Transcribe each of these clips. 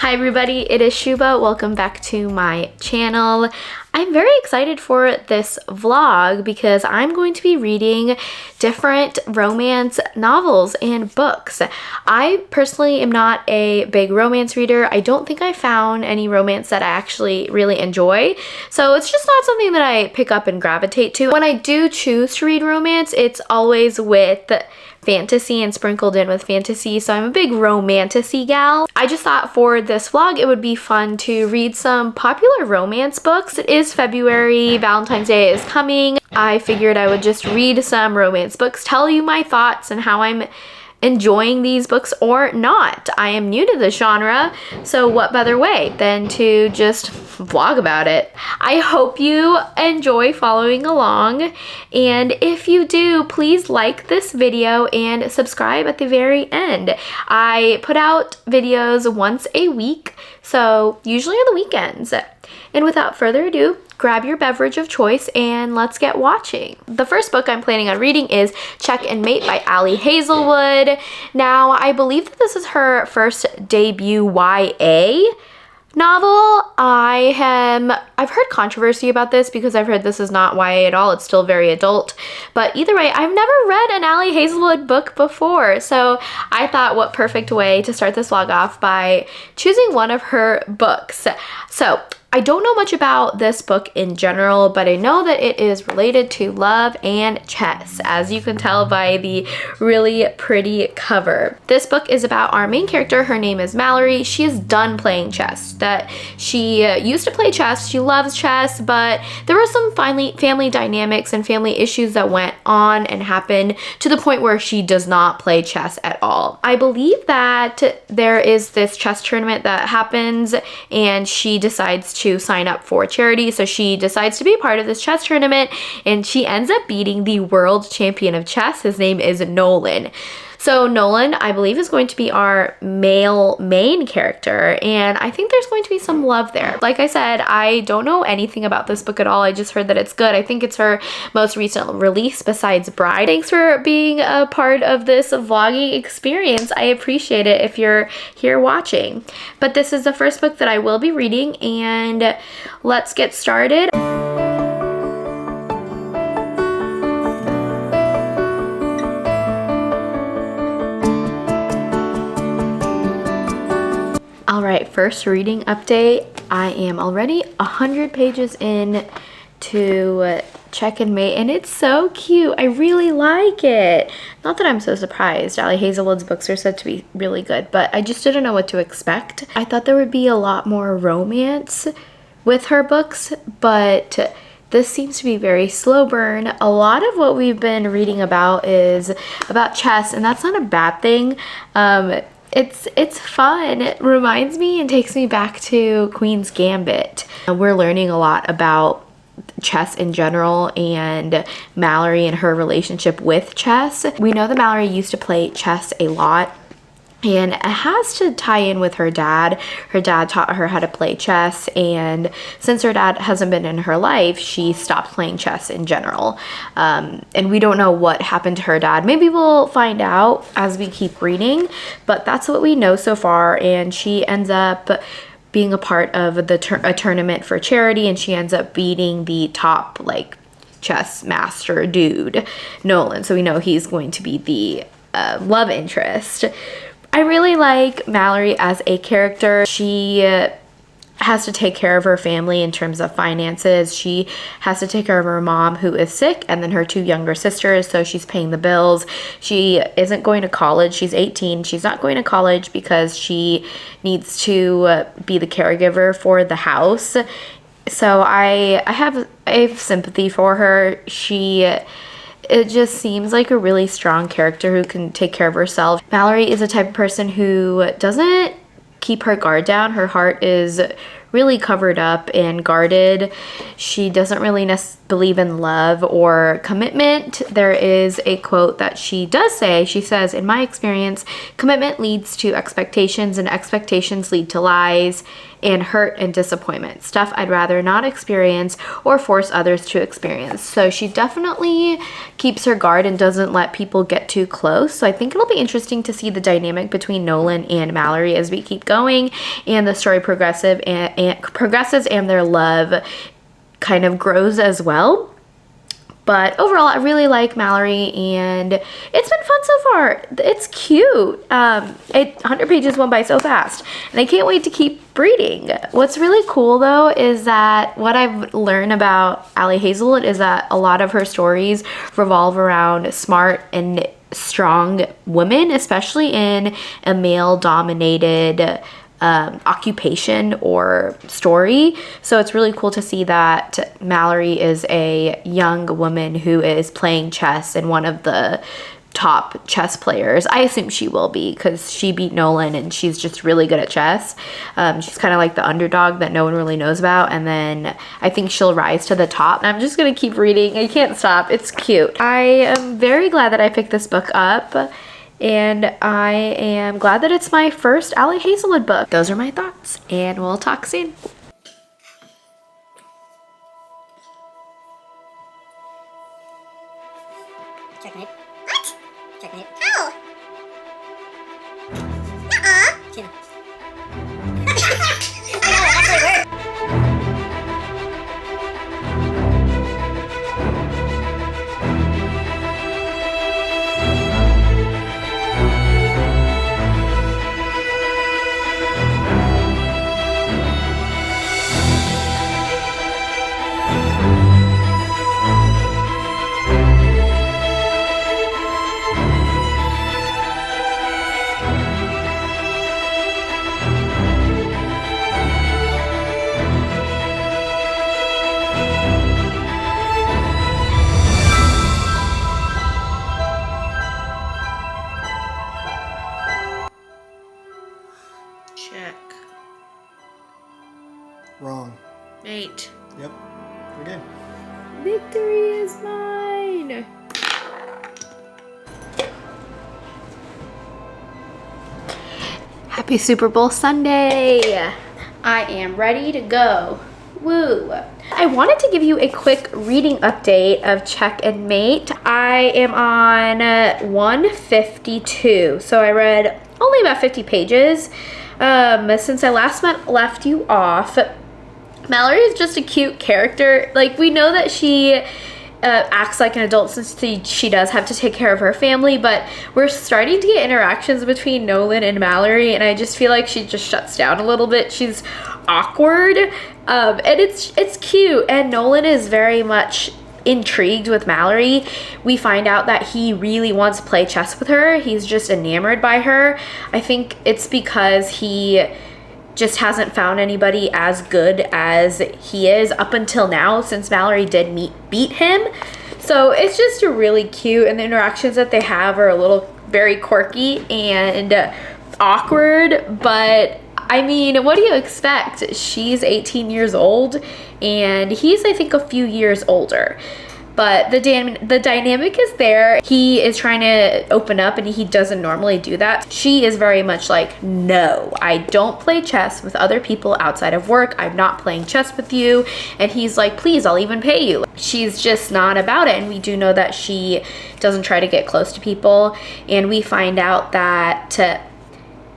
Hi everybody, it is Shuba. Welcome back to my channel. I'm very excited for this vlog because I'm going to be reading different romance novels and books. I personally am not a big romance reader. I don't think I found any romance that I actually really enjoy. So it's just not something that I pick up and gravitate to. When I do choose to read romance, it's always with fantasy and sprinkled in with fantasy, so I'm a big romantasy gal. I just thought for this vlog it would be fun to read some popular romance books. It is February, Valentine's Day is coming. I figured I would just read some romance books, tell you my thoughts and how I'm enjoying these books or not. I am new to the genre, so what better way than to just vlog about it. I hope you enjoy following along, and if you do, please like this video and subscribe at the very end. I put out videos once a week, so usually on the weekends. And without further ado, grab your beverage of choice and let's get watching. The first book I'm planning on reading is Check and Mate by Ali Hazelwood. Now, I believe that this is her first debut YA novel. I've heard controversy about this because I've heard this is not YA at all. It's still very adult. But either way, I've never read an Ali Hazelwood book before. So I thought what perfect way to start this vlog off by choosing one of her books. So I don't know much about this book in general, but I know that it is related to love and chess, as you can tell by the really pretty cover. This book is about our main character. Her name is Mallory. She is done playing chess. That she used to play chess. She loves chess, but there were some family dynamics and family issues that went on and happened to the point where she does not play chess at all. I believe that there is this chess tournament that happens and she decides to sign up for charity, so she decides to be a part of this chess tournament and she ends up beating the world champion of chess. His name is Nolan. So Nolan, I believe, is going to be our male main character, and I think there's going to be some love there. Like I said, I don't know anything about this book at all. I just heard that it's good. I think it's her most recent release besides Bride. Thanks for being a part of this vlogging experience. I appreciate it if you're here watching. But this is the first book that I will be reading, and let's get started. Alright, first reading update. I am already 100 pages in to Check and Mate, and it's so cute. I really like it. Not that I'm so surprised. Ali Hazelwood's books are said to be really good, but I just didn't know what to expect. I thought there would be a lot more romance with her books, but this seems to be very slow burn. A lot of what we've been reading about is about chess, and that's not a bad thing. It's fun. It reminds me and takes me back to Queen's Gambit. We're learning a lot about chess in general and Mallory and her relationship with chess. We know that Mallory used to play chess a lot, and it has to tie in with her dad. Her dad taught her how to play chess, and since her dad hasn't been in her life, she stopped playing chess in general. And we don't know what happened to her dad. Maybe we'll find out as we keep reading, but that's what we know so far. And she ends up being a part of a tournament for charity, and she ends up beating the top chess master dude, Nolan. So we know he's going to be the love interest. I really like Mallory as a character. She has to take care of her family in terms of finances. She has to take care of her mom, who is sick, and then her two younger sisters, so she's paying the bills. She isn't going to college. She's 18. She's not going to college because she needs to be the caregiver for the house. So I have sympathy for her. It just seems like a really strong character who can take care of herself. Mallory is a type of person who doesn't keep her guard down. Her heart is really covered up and guarded. She doesn't really believe in love or commitment. There is a quote that she does say. She says, "In my experience, commitment leads to expectations, and expectations lead to lies, and hurt and disappointment, stuff I'd rather not experience or force others to experience. So she definitely keeps her guard and doesn't let people get too close. So I think it'll be interesting to see the dynamic between Nolan and Mallory as we keep going, and the story progresses and their love kind of grows as well. But overall, I really like Mallory, and it's been fun so far. It's cute. 100 pages went by so fast, and I can't wait to keep reading. What's really cool, though, is that what I've learned about Ali Hazelwood is that a lot of her stories revolve around smart and strong women, especially in a male-dominated occupation or story. So it's really cool to see that Mallory is a young woman who is playing chess and one of the top chess players. I assume she will be, because she beat Nolan and she's just really good at chess. She's kind of like the underdog that no one really knows about, and then I think she'll rise to the top. And I'm just gonna keep reading. I can't stop. It's cute. I am very glad that I picked this book up, and I am glad that it's my first Ali Hazelwood book. Those are my thoughts, and we'll talk soon. Checkmate. What? Checkmate. How? Nuh-uh. Tina. I know, it actually worked. Check. Wrong. Mate. Yep. We're good. Victory is mine. Happy Super Bowl Sunday. I am ready to go. Woo. I wanted to give you a quick reading update of Check and Mate. I am on 152. So I read only about 50 pages. Since I left you off, Mallory is just a cute character. Like, we know that she acts like an adult since she does have to take care of her family, but we're starting to get interactions between Nolan and Mallory, and I just feel like she just shuts down a little bit. She's awkward, and it's cute, and Nolan is very much intrigued with Mallory. We find out that he really wants to play chess with her. He's just enamored by her. I think it's because he just hasn't found anybody as good as he is up until now, since Mallory did beat him. So it's just really cute, and the interactions that they have are a little very quirky and awkward, but I mean, what do you expect? She's 18 years old, and he's, I think, a few years older. But the dynamic is there. He is trying to open up, and he doesn't normally do that. She is very much like, no, I don't play chess with other people outside of work. I'm not playing chess with you. And he's like, please, I'll even pay you. She's just not about it. And we do know that she doesn't try to get close to people. And we find out that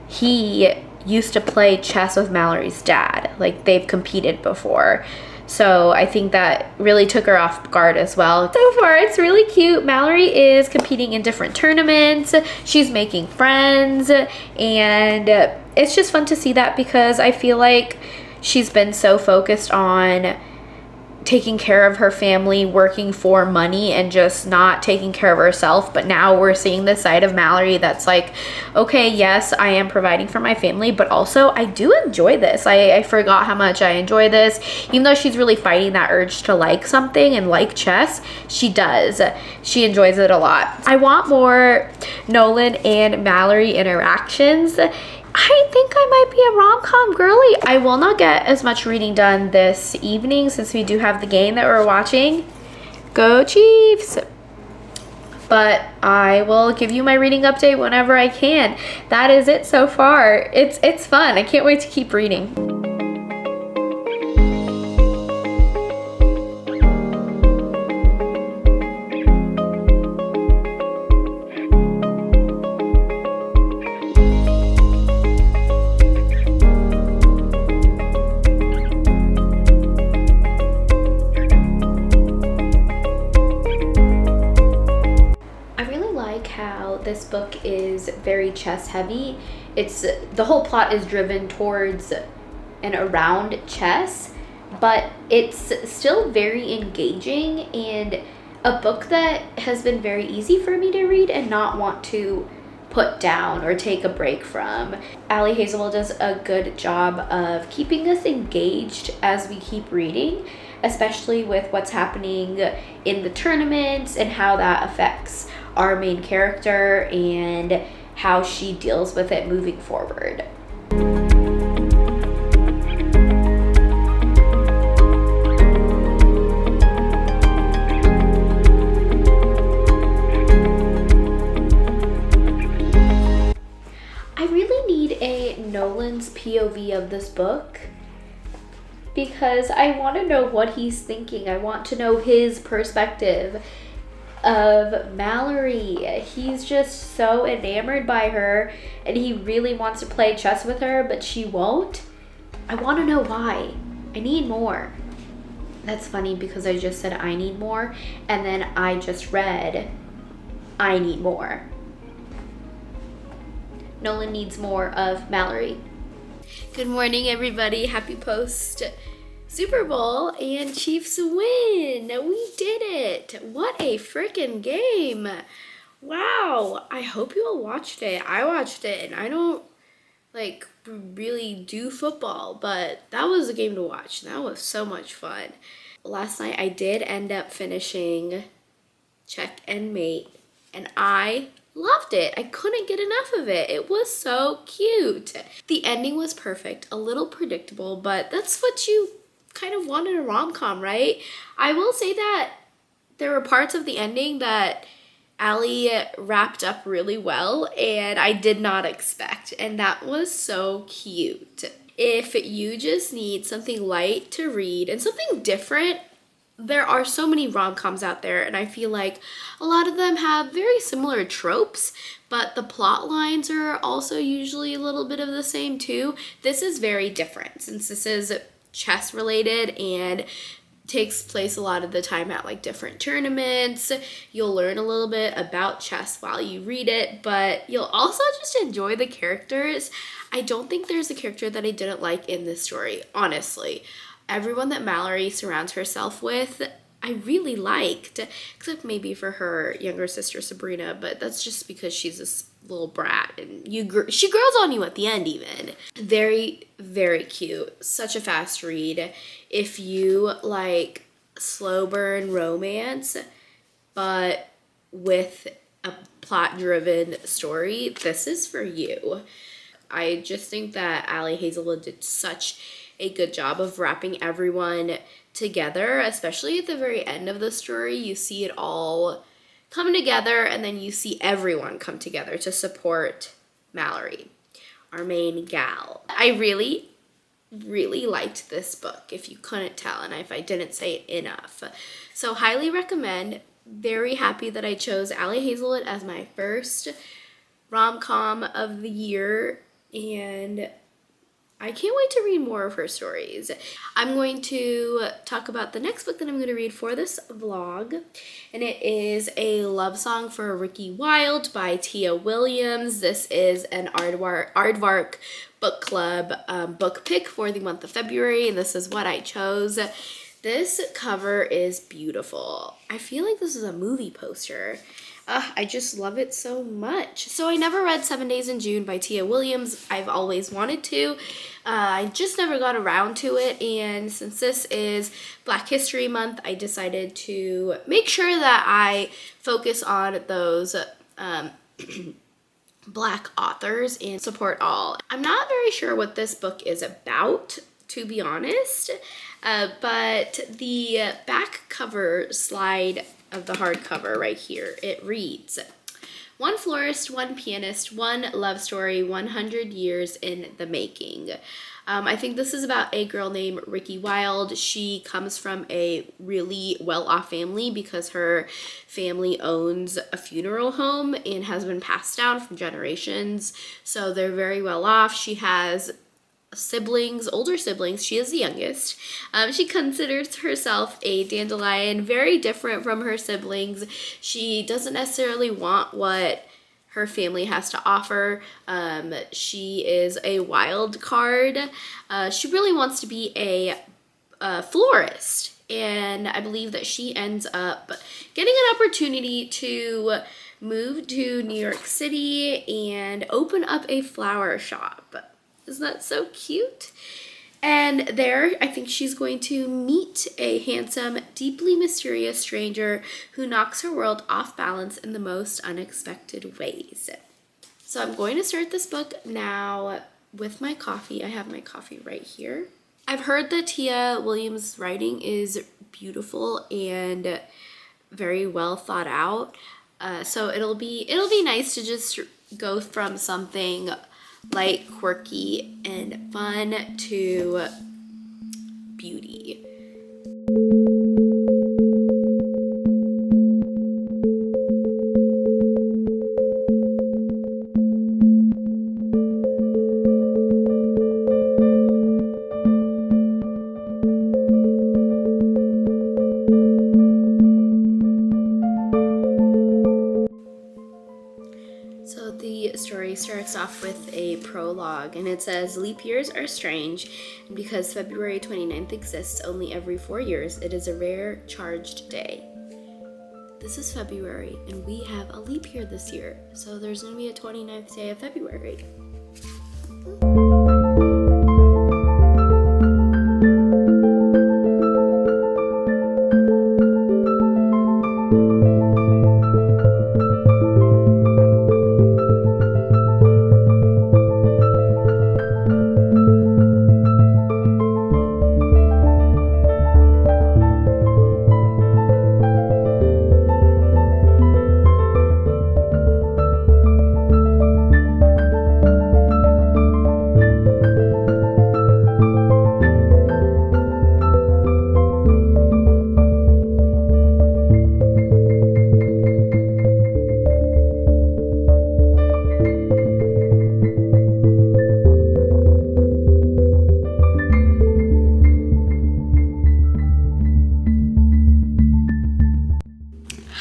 he used to play chess with Mallory's dad. Like, they've competed before. So I think that really took her off guard as well. So far, it's really cute. Mallory is competing in different tournaments. She's making friends, and it's just fun to see that, because I feel like she's been so focused on taking care of her family, working for money, and just not taking care of herself. But now we're seeing this side of Mallory that's like, okay, yes, I am providing for my family, but also I do enjoy this. I forgot how much I enjoy this. Even though she's really fighting that urge to like something and like chess, she does. She enjoys it a lot. I want more Nolan and Mallory interactions. I think I might be a rom-com girly. I will not get as much reading done this evening since we do have the game that we're watching. Go Chiefs! But I will give you my reading update whenever I can. That is it so far. It's fun. I can't wait to keep reading. this book is very chess heavy. The whole plot is driven towards and around chess, but it's still very engaging and a book that has been very easy for me to read and not want to put down or take a break from. Ali Hazelwood does a good job of keeping us engaged as we keep reading, especially with what's happening in the tournaments and how that affects our main character and how she deals with it moving forward. I really need a Nolan's POV of this book because I want to know what he's thinking. I want to know his perspective of Mallory. He's just so enamored by her and he really wants to play chess with her, but she won't. I want to know why. I need more. That's funny because I just said I need more and then I just read I need more. Nolan needs more of Mallory. Good morning, everybody. Happy post Super Bowl and Chiefs win. We did it. What a freaking game. Wow. I hope you all watched it. I watched it and I don't really do football, but that was a game to watch. That was so much fun. Last night I did end up finishing Check and Mate and I loved it. I couldn't get enough of it. It was so cute. The ending was perfect, a little predictable, but that's what you kind of want in a rom-com, right? I will say that there were parts of the ending that Ali wrapped up really well and I did not expect, and that was so cute. If you just need something light to read and something different, there are so many rom-coms out there and I feel like a lot of them have very similar tropes, but the plot lines are also usually a little bit of the same too. This is very different since this is chess related and takes place a lot of the time at different tournaments. You'll learn a little bit about chess while you read it, but you'll also just enjoy the characters. I don't think there's a character that I didn't like in this story, honestly. Everyone that Mallory surrounds herself with, I really liked, except maybe for her younger sister Sabrina, but that's just because she's this little brat and she grows on you at the end even. Very, very cute. Such a fast read. If you like slow burn romance, but with a plot-driven story, this is for you. I just think that Ali Hazelwood did such a good job of wrapping everyone together, especially at the very end of the story. You see it all come together and then you see everyone come together to support Mallory, our main gal. I really, really liked this book, if you couldn't tell, and if I didn't say it enough. So highly recommend. Very happy that I chose Ali Hazelwood as my first rom-com of the year, and I can't wait to read more of her stories. I'm going to talk about the next book that I'm going to read for this vlog, and it is a love song for Ricki Wilde by Tia Williams. This is an Aardvark book club book pick for the month of February, and this is what I chose. This cover is beautiful. I feel like this is a movie poster. I just love it so much. So I never read 7 Days in June by Tia Williams. I've always wanted to. I just never got around to it, and since this is Black History Month, I decided to make sure that I focus on those Black authors and support all. I'm not very sure what this book is about, to be honest, but the back cover slide of the hardcover right here, it reads, "One florist, one pianist, one love story, 100 years in the making." I think this is about a girl named Ricki Wilde. She comes from a really well-off family because her family owns a funeral home and has been passed down from generations. So they're very well off. She has siblings, older siblings. She is the youngest. She considers herself a dandelion, very different from her siblings. She doesn't necessarily want what her family has to offer. She is a wild card. She really wants to be a florist, and I believe that she ends up getting an opportunity to move to New York City and open up a flower shop. Isn't that so cute? And there, I think she's going to meet a handsome, deeply mysterious stranger who knocks her world off balance in the most unexpected ways. So I'm going to start this book now with my coffee. I have my coffee right here. I've heard that Tia Williams' writing is beautiful and very well thought out. So it'll be nice to just go from something light, quirky, and fun to beauty. So the story starts off with a prologue, and it says, "Leap years are strange, and because February 29th exists only every 4 years, it is a rare charged day." This is February, and we have a leap year this year, so there's going to be a 29th day of February.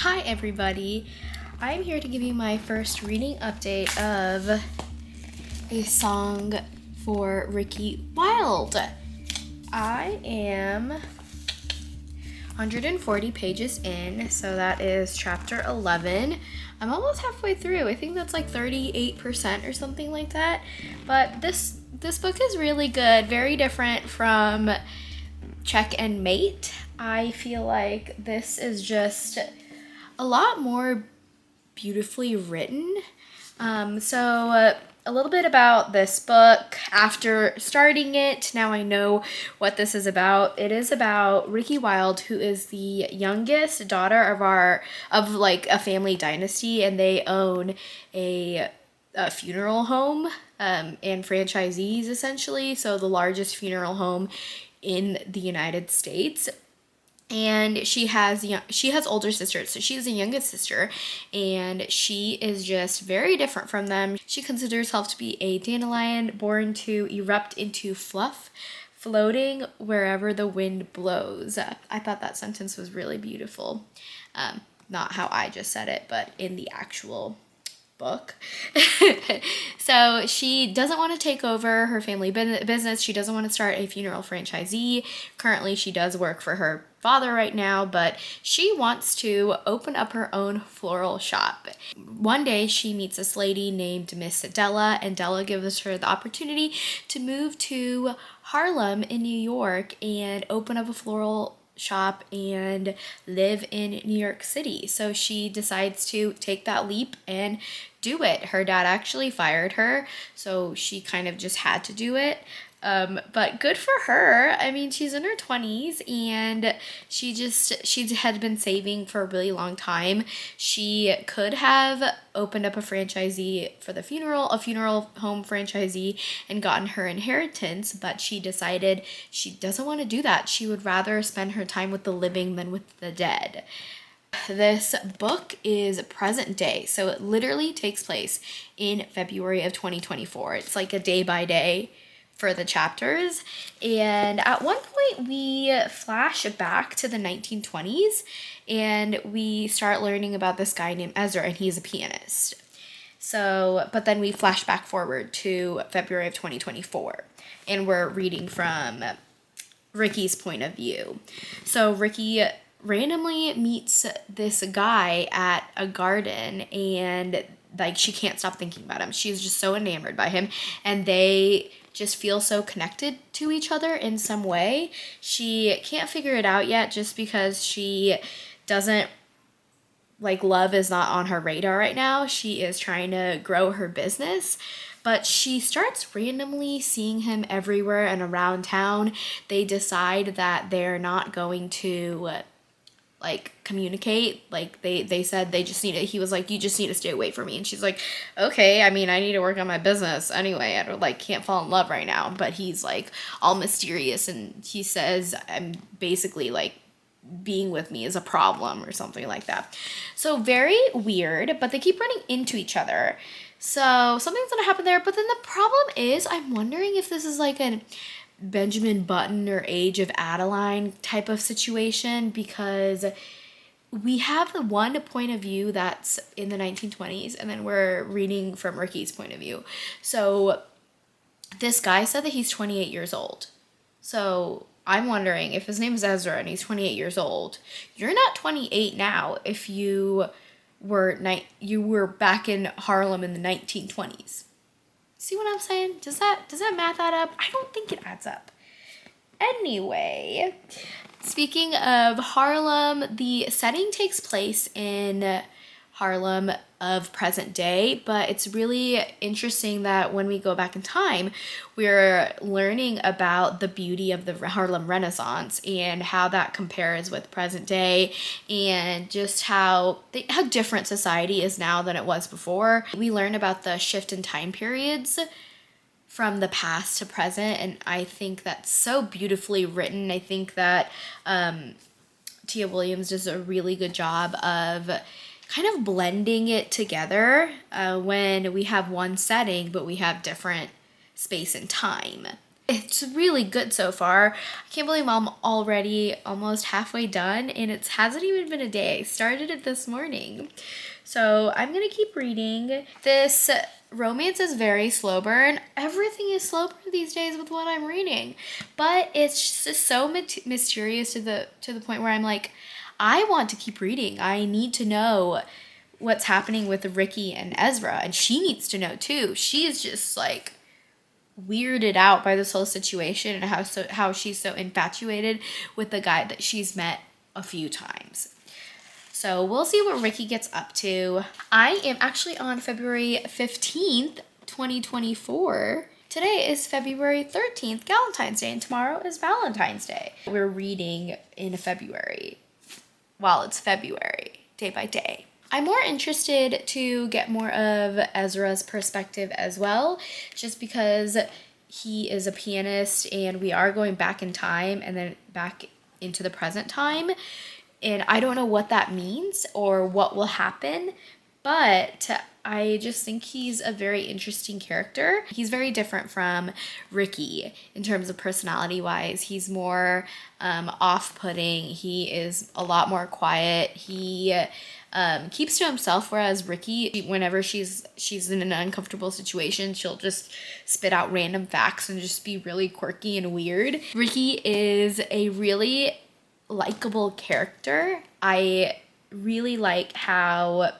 Hi everybody, I'm here to give you my first reading update of a song for Ricki Wilde. I am 140 pages in, so that is chapter 11. I'm almost halfway through. I think that's like 38% or something like that. But this book is really good, very different from Check and Mate. I feel like this is just a lot more beautifully written. So a little bit about this book. After starting it, now I know what this is about. It is about Ricki Wilde, who is the youngest daughter of like a family dynasty, and they own a funeral home and franchisees essentially. So the largest funeral home in the United States. And she has older sisters, so she's the youngest sister, and she is just very different from them. She considers herself to be a dandelion born to erupt into fluff, floating wherever the wind blows. I thought that sentence was really beautiful. Not how I just said it, but in the actual book. So she doesn't want to take over her family business. She doesn't want to start a funeral franchisee. Currently, she does work for her father right now, but she wants to open up her own floral shop. One day, she meets this lady named Miss Della, and Della gives her the opportunity to move to Harlem in New York and open up a floral shop and live in New York City. So she decides to take that leap and do it. Her dad actually fired her, so she kind of just had to do it. But good for her. I mean, she's in her 20s, and she had been saving for a really long time. She could have opened up a franchisee for a funeral home franchisee, and gotten her inheritance, but she decided she doesn't want to do that. She would rather spend her time with the living than with the dead. This book is present day, so it literally takes place in February of 2024. It's like a day by day for the chapters, and at one point we flash back to the 1920s, and we start learning about this guy named Ezra, and he's a pianist. So, but then we flash back forward to February of 2024, and we're reading from Ricki's point of view. So Ricki randomly meets this guy at a garden, and like she can't stop thinking about him. She's just so enamored by him, and they just feel so connected to each other in some way. She can't figure it out yet, just because she doesn't, like, love is not on her radar right now. She is trying to grow her business, but she starts randomly seeing him everywhere and around town. They decide that they're not going to like communicate. Like they said they just need to, he was like, you just need to stay away from me. And she's like, okay, I mean, I need to work on my business anyway. I don't, like, can't fall in love right now. But he's like all mysterious, and he says, I'm basically like, being with me is a problem or something like that. So very weird, but they keep running into each other. So something's gonna happen there. But then the problem is, I'm wondering if this is like a Benjamin Button or Age of Adeline type of situation, because we have the one point of view that's in the 1920s, and then we're reading from Ricki's point of view. So this guy said that he's 28 years old. So I'm wondering, if his name is Ezra and he's 28 years old, you're not 28 now if you were back in Harlem in the 1920s. See what I'm saying? Does that math add up? I don't think it adds up. Anyway, speaking of Harlem, the setting takes place in Harlem of present day, but it's really interesting that when we go back in time, we're learning about the beauty of the Harlem Renaissance and how that compares with present day, and just how different society is now than it was before. We learn about the shift in time periods from the past to present, and I think that's so beautifully written. I think that Tia Williams does a really good job of kind of blending it together when we have one setting, but we have different space and time. It's really good so far. I can't believe I'm already almost halfway done, and it hasn't even been a day. I started it this morning. So I'm gonna keep reading. This romance is very slow burn. Everything is slow burn these days with what I'm reading. But it's just so mysterious to the point where I'm like, I want to keep reading. I need to know what's happening with Ricki and Ezra, and she needs to know too. She is just like weirded out by this whole situation, and how she's so infatuated with the guy that she's met a few times. So we'll see what Ricki gets up to. I am actually on February 15th, 2024. Today is February 13th, Valentine's Day, and tomorrow is Valentine's Day. We're reading in February. While it's February, day by day. I'm more interested to get more of Ezra's perspective as well, just because he is a pianist and we are going back in time and then back into the present time. And I don't know what that means or what will happen, but I just think he's a very interesting character. He's very different from Ricki in terms of personality-wise. He's more off-putting. He is a lot more quiet. He keeps to himself, whereas Ricki, whenever she's in an uncomfortable situation, she'll just spit out random facts and just be really quirky and weird. Ricki is a really likable character. I really like how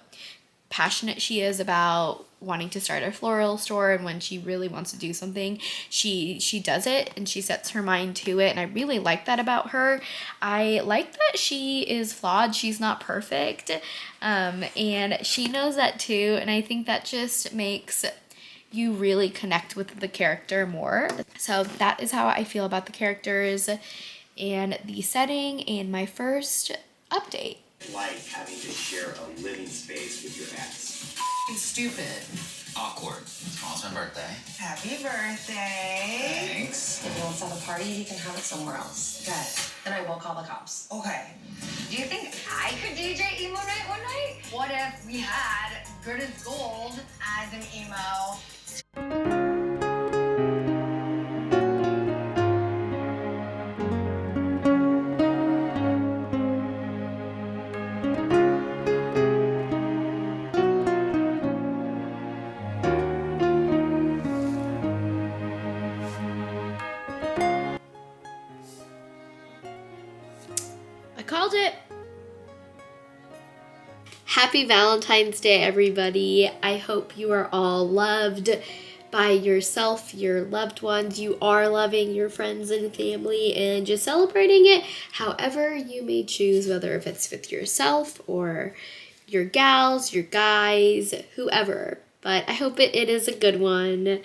passionate she is about wanting to start a floral store, and when she really wants to do something, she does it and she sets her mind to it, and I really like that about her. I like that she is flawed. She's not perfect, and she knows that too, and I think that just makes you really connect with the character more. So that is how I feel about the characters and the setting and my first update. Like having to share a living space with your ex. It's stupid. Awkward. Tomorrow's my birthday. Happy birthday. Thanks. If he wants to have a party, he can have it somewhere else. Good. Then I will call the cops. Okay. Do you think I could DJ emo night one night? What if we had Good as Gold as an emo? Happy Valentine's Day, everybody. I hope you are all loved by yourself, your loved ones. You are loving your friends and family and just celebrating it however you may choose, whether if it's with yourself or your gals, your guys, whoever. But I hope it is a good one.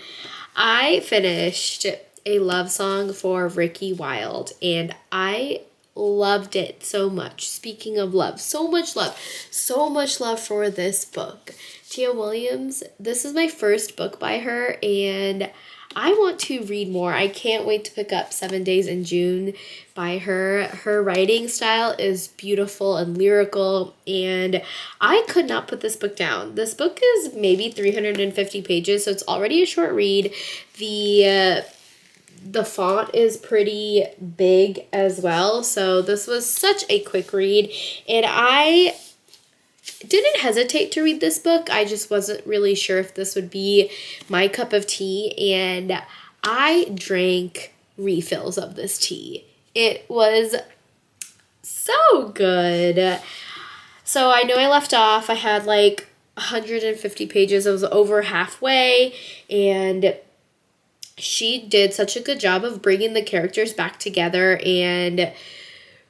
I finished a love song for Ricki Wilde and I loved it so much. Speaking of love, so much love for this book. Tia Williams, this is my first book by her and I want to read more. I can't wait to pick up 7 Days in June by her. Her writing style is beautiful and lyrical and I could not put this book down. This book is maybe 350 pages, so it's already a short read. The font is pretty big as well, so this was such a quick read, and I didn't hesitate to read this book. I just wasn't really sure if this would be my cup of tea, and I drank refills of this tea. It was so good. So I know I left off. I had like 150 pages. I was over halfway, and she did such a good job of bringing the characters back together and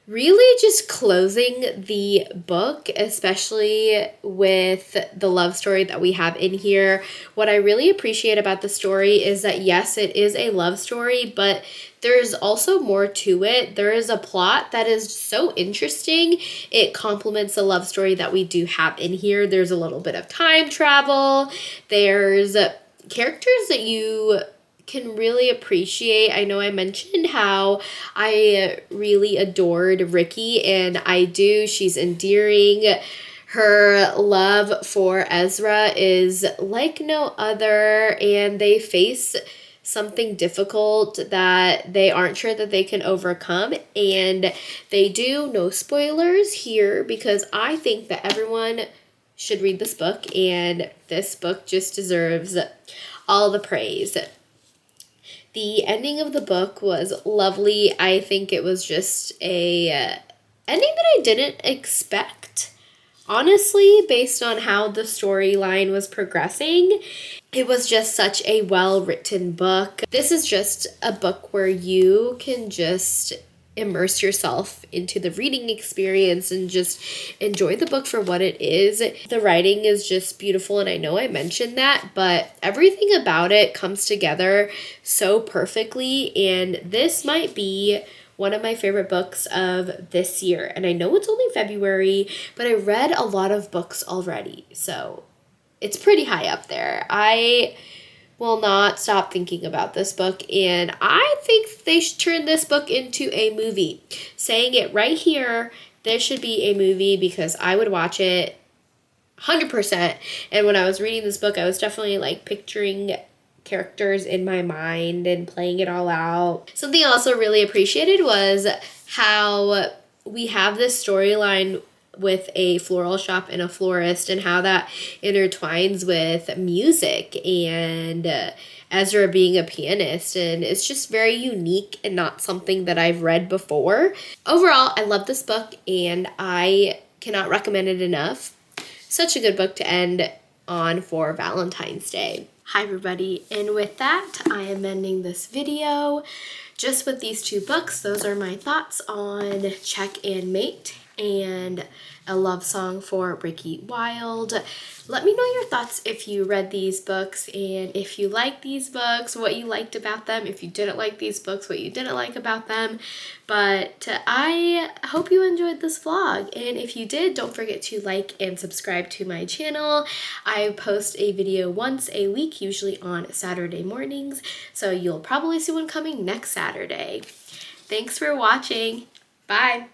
really just closing the book, especially with the love story that we have in here. What I really appreciate about the story is that, yes, it is a love story, but there's also more to it. There is a plot that is so interesting. It complements the love story that we do have in here. There's a little bit of time travel. There's characters that you can really appreciate. I know I mentioned how I really adored Ricki, and I do. She's endearing. Her love for Ezra is like no other, and they face something difficult that they aren't sure that they can overcome, and they do. No spoilers here, because I think that everyone should read this book, and this book just deserves all the praise. The ending of the book was lovely. I think it was just a ending that I didn't expect. Honestly, based on how the storyline was progressing, it was just such a well-written book. This is just a book where you can just immerse yourself into the reading experience and just enjoy the book for what it is. The writing is just beautiful, and I know I mentioned that, but everything about it comes together so perfectly, and this might be one of my favorite books of this year. And I know it's only February, but I read a lot of books already, so it's pretty high up there. I will not stop thinking about this book, and I think they should turn this book into a movie. Saying it right here, this should be a movie, because I would watch it 100%. And when I was reading this book, I was definitely like picturing characters in my mind and playing it all out. Something I also really appreciated was how we have this storyline with a floral shop and a florist, and how that intertwines with music and Ezra being a pianist, and it's just very unique and not something that I've read before. Overall, I love this book and I cannot recommend it enough. Such a good book to end on for Valentine's Day. Hi everybody, and with that, I am ending this video just with these two books. Those are my thoughts on Check and Mate and A Love Song for Ricki Wilde. Let me know your thoughts if you read these books, and if you like these books, what you liked about them. If you didn't like these books, what you didn't like about them. But I hope you enjoyed this vlog, and if you did, don't forget to like and subscribe to my channel. I post a video once a week, usually on Saturday mornings, so you'll probably see one coming next Saturday. Thanks for watching. Bye.